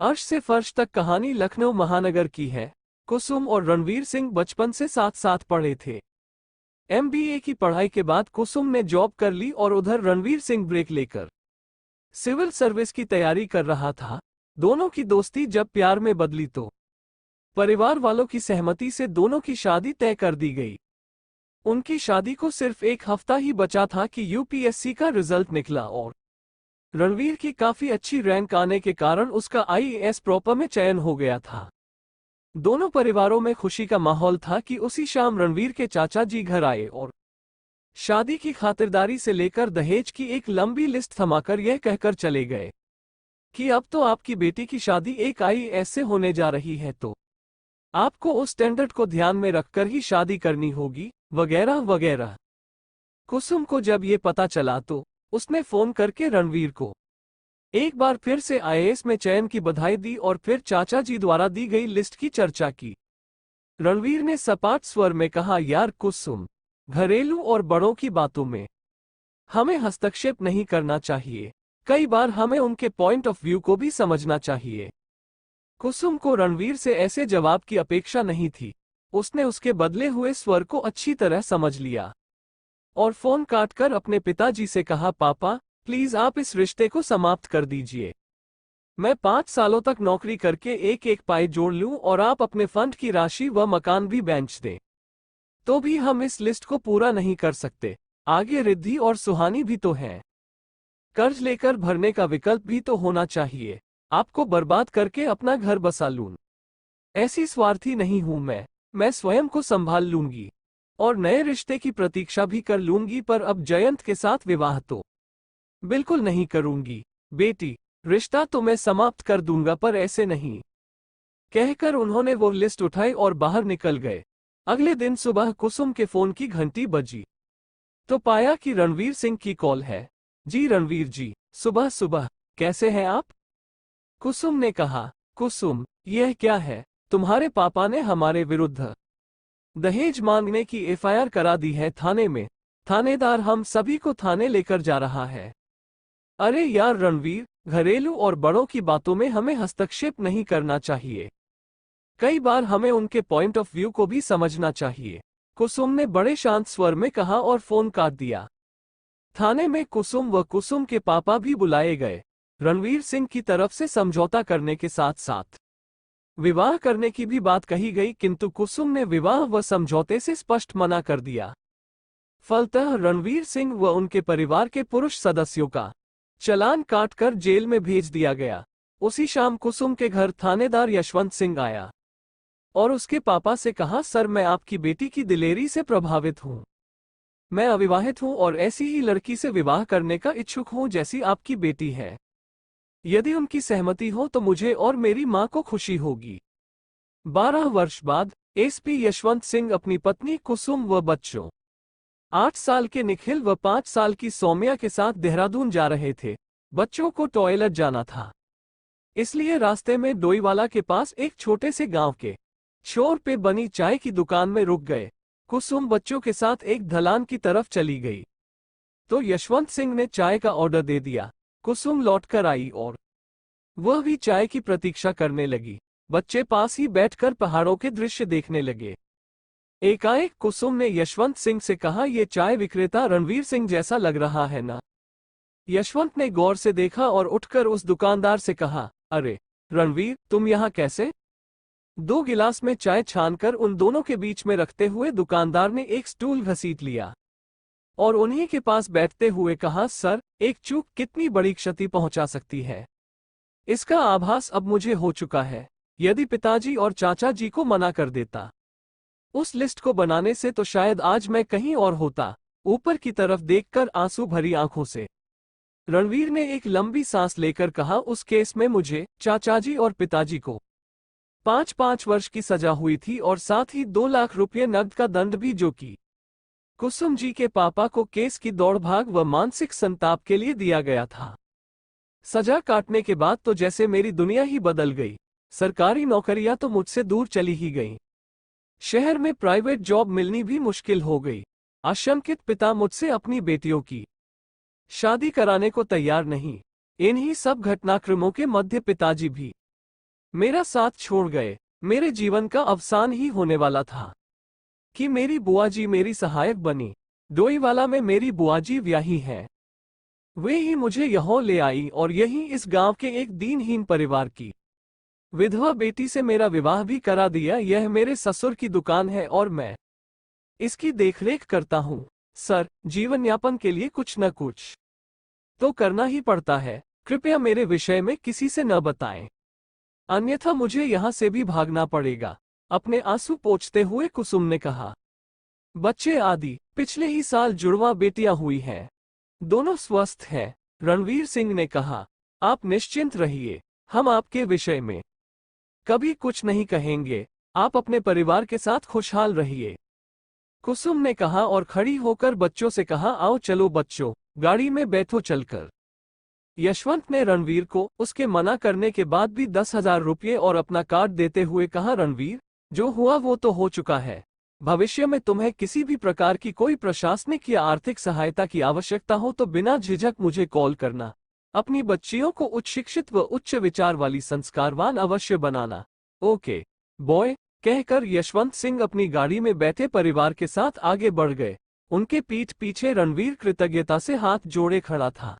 अर्श से फर्श तक कहानी लखनऊ महानगर की है। कुसुम और रणवीर सिंह बचपन से साथ साथ पढ़े थे। एमबीए की पढ़ाई के बाद कुसुम ने जॉब कर ली और उधर रणवीर सिंह ब्रेक लेकर सिविल सर्विस की तैयारी कर रहा था। दोनों की दोस्ती जब प्यार में बदली तो परिवार वालों की सहमति से दोनों की शादी तय कर दी गई। उनकी शादी को सिर्फ एक हफ्ता ही बचा था कि यूपीएससी का रिजल्ट निकला और रणवीर की काफी अच्छी रैंक आने के कारण उसका आईएएस प्रॉपर में चयन हो गया था। दोनों परिवारों में खुशी का माहौल था कि उसी शाम रणवीर के चाचा जी घर आए और शादी की खातिरदारी से लेकर दहेज की एक लंबी लिस्ट थमाकर यह कहकर चले गए कि अब तो आपकी बेटी की शादी एक आईएएस से होने जा रही है, तो आपको उस स्टैंडर्ड को ध्यान में रखकर ही शादी करनी होगी, वगैरह वगैरह। कुसुम को जब ये पता चला तो उसने फोन करके रणवीर को एक बार फिर से आईएएस में चयन की बधाई दी और फिर चाचा जी द्वारा दी गई लिस्ट की चर्चा की। रणवीर ने सपाट स्वर में कहा, यार कुसुम, घरेलू और बड़ों की बातों में हमें हस्तक्षेप नहीं करना चाहिए। कई बार हमें उनके पॉइंट ऑफ व्यू को भी समझना चाहिए। कुसुम को रणवीर से ऐसे जवाब की अपेक्षा नहीं थी। उसने उसके बदले हुए स्वर को अच्छी तरह समझ लिया और फोन काटकर अपने पिताजी से कहा, पापा प्लीज आप इस रिश्ते को समाप्त कर दीजिए। मैं 5 सालों तक नौकरी करके एक एक पाई जोड़ लूं और आप अपने फंड की राशि व मकान भी बेंच दें, तो भी हम इस लिस्ट को पूरा नहीं कर सकते। आगे रिद्धि और सुहानी भी तो हैं। कर्ज लेकर भरने का विकल्प भी तो होना चाहिए। आपको बर्बाद करके अपना घर बसा लूं, ऐसी स्वार्थी नहीं हूं मैं स्वयं को संभाल लूंगी और नए रिश्ते की प्रतीक्षा भी कर लूंगी, पर अब जयंत के साथ विवाह तो बिल्कुल नहीं करूंगी। बेटी, रिश्ता तो मैं समाप्त कर दूंगा, पर ऐसे नहीं। कहकर उन्होंने वो लिस्ट उठाई और बाहर निकल गए। अगले दिन सुबह कुसुम के फोन की घंटी बजी तो पाया कि रणवीर सिंह की कॉल है। जी रणवीर जी, सुबह सुबह कैसे हैं आप? कुसुम ने कहा। कुसुम, यह क्या है? तुम्हारे पापा ने हमारे विरुद्ध दहेज मांगने की एफआईआर करा दी है थाने में। थानेदार हम सभी को थाने लेकर जा रहा है। अरे यार रणवीर, घरेलू और बड़ों की बातों में हमें हस्तक्षेप नहीं करना चाहिए। कई बार हमें उनके पॉइंट ऑफ व्यू को भी समझना चाहिए, कुसुम ने बड़े शांत स्वर में कहा और फोन काट दिया। थाने में कुसुम व कुसुम के पापा भी बुलाए गए। रणवीर सिंह की तरफ से समझौता करने के साथ साथ विवाह करने की भी बात कही गई, किंतु कुसुम ने विवाह व समझौते से स्पष्ट मना कर दिया। फलतः रणवीर सिंह व उनके परिवार के पुरुष सदस्यों का चालान काटकर जेल में भेज दिया गया। उसी शाम कुसुम के घर थानेदार यशवंत सिंह आया और उसके पापा से कहा, सर मैं आपकी बेटी की दिलेरी से प्रभावित हूं। मैं अविवाहित हूं और ऐसी ही लड़की से विवाह करने का इच्छुक हूं जैसी आपकी बेटी है। यदि उनकी सहमति हो तो मुझे और मेरी मां को खुशी होगी। 12 वर्ष बाद एसपी यशवंत सिंह अपनी पत्नी कुसुम व बच्चों 8 साल के निखिल व 5 साल की सौम्या के साथ देहरादून जा रहे थे। बच्चों को टॉयलेट जाना था, इसलिए रास्ते में डोईवाला के पास एक छोटे से गांव के छोर पे बनी चाय की दुकान में रुक गए। कुसुम बच्चों के साथ एक ढलान की तरफ चली गई तो यशवंत सिंह ने चाय का ऑर्डर दे दिया। कुसुम लौटकर आई और वह भी चाय की प्रतीक्षा करने लगी। बच्चे पास ही बैठकर पहाड़ों के दृश्य देखने लगे। एकाएक कुसुम ने यशवंत सिंह से कहा, ये चाय विक्रेता रणवीर सिंह जैसा लग रहा है ना? यशवंत ने गौर से देखा और उठकर उस दुकानदार से कहा, अरे रणवीर, तुम यहाँ कैसे? 2 गिलास में चाय छानकर उन दोनों के बीच में रखते हुए दुकानदार ने एक स्टूल घसीट लिया और उन्हीं के पास बैठते हुए कहा, सर, एक चूक कितनी बड़ी क्षति पहुंचा सकती है, इसका आभास अब मुझे हो चुका है। यदि पिताजी और चाचा जी को मना कर देता उस लिस्ट को बनाने से तो शायद आज मैं कहीं और होता। ऊपर की तरफ देखकर आंसू भरी आंखों से रणवीर ने एक लंबी सांस लेकर कहा, उस केस में मुझे, चाचाजी और पिताजी को 5-5 वर्ष की सजा हुई थी और साथ ही 2 लाख रुपये नकद का दंड भी, जो कि कुसुम जी के पापा को केस की दौड़भाग व मानसिक संताप के लिए दिया गया था। सजा काटने के बाद तो जैसे मेरी दुनिया ही बदल गई। सरकारी नौकरियां तो मुझसे दूर चली ही गईं। शहर में प्राइवेट जॉब मिलनी भी मुश्किल हो गई। आशंकित पिता मुझसे अपनी बेटियों की शादी कराने को तैयार नहीं। इन्हीं सब घटनाक्रमों के मध्य पिताजी भी मेरा साथ छोड़ गए। मेरे जीवन का अवसान ही होने वाला था कि मेरी बुआ जी मेरी सहायक बनी। डोईवाला में मेरी बुआ जी ब्याही हैं। वे ही मुझे यहाँ ले आई और यही इस गांव के एक दीनहीन परिवार की विधवा बेटी से मेरा विवाह भी करा दिया। यह मेरे ससुर की दुकान है और मैं इसकी देखरेख करता हूँ। सर, जीवन यापन के लिए कुछ न कुछ तो करना ही पड़ता है। कृपया मेरे विषय में किसी से न बताएं, अन्यथा मुझे यहाँ से भी भागना पड़ेगा। अपने आंसू पोंछते हुए कुसुम ने कहा। बच्चे आदि पिछले ही साल जुड़वा बेटियां हुई हैं। दोनों स्वस्थ हैं। रणवीर सिंह ने कहा। आप निश्चिंत रहिए, हम आपके विषय में कभी कुछ नहीं कहेंगे। आप अपने परिवार के साथ खुशहाल रहिए। कुसुम ने कहा और खड़ी होकर बच्चों से कहा, आओ चलो बच्चों, गाड़ी में बैठो चलकर। यशवंत ने रणवीर को उसके मना करने के बाद भी 10,000 रुपये और अपना कार्ड देते हुए कहा, रणवीर, जो हुआ वो तो हो चुका है। भविष्य में तुम्हें किसी भी प्रकार की कोई प्रशासनिक या आर्थिक सहायता की आवश्यकता हो तो बिना झिझक मुझे कॉल करना। अपनी बच्चियों को उच्च शिक्षित व उच्च विचार वाली संस्कारवान अवश्य बनाना। ओके बॉय, कहकर यशवंत सिंह अपनी गाड़ी में बैठे परिवार के साथ आगे बढ़ गए। उनके पीठ पीछे रणवीर कृतज्ञता से हाथ जोड़े खड़ा था।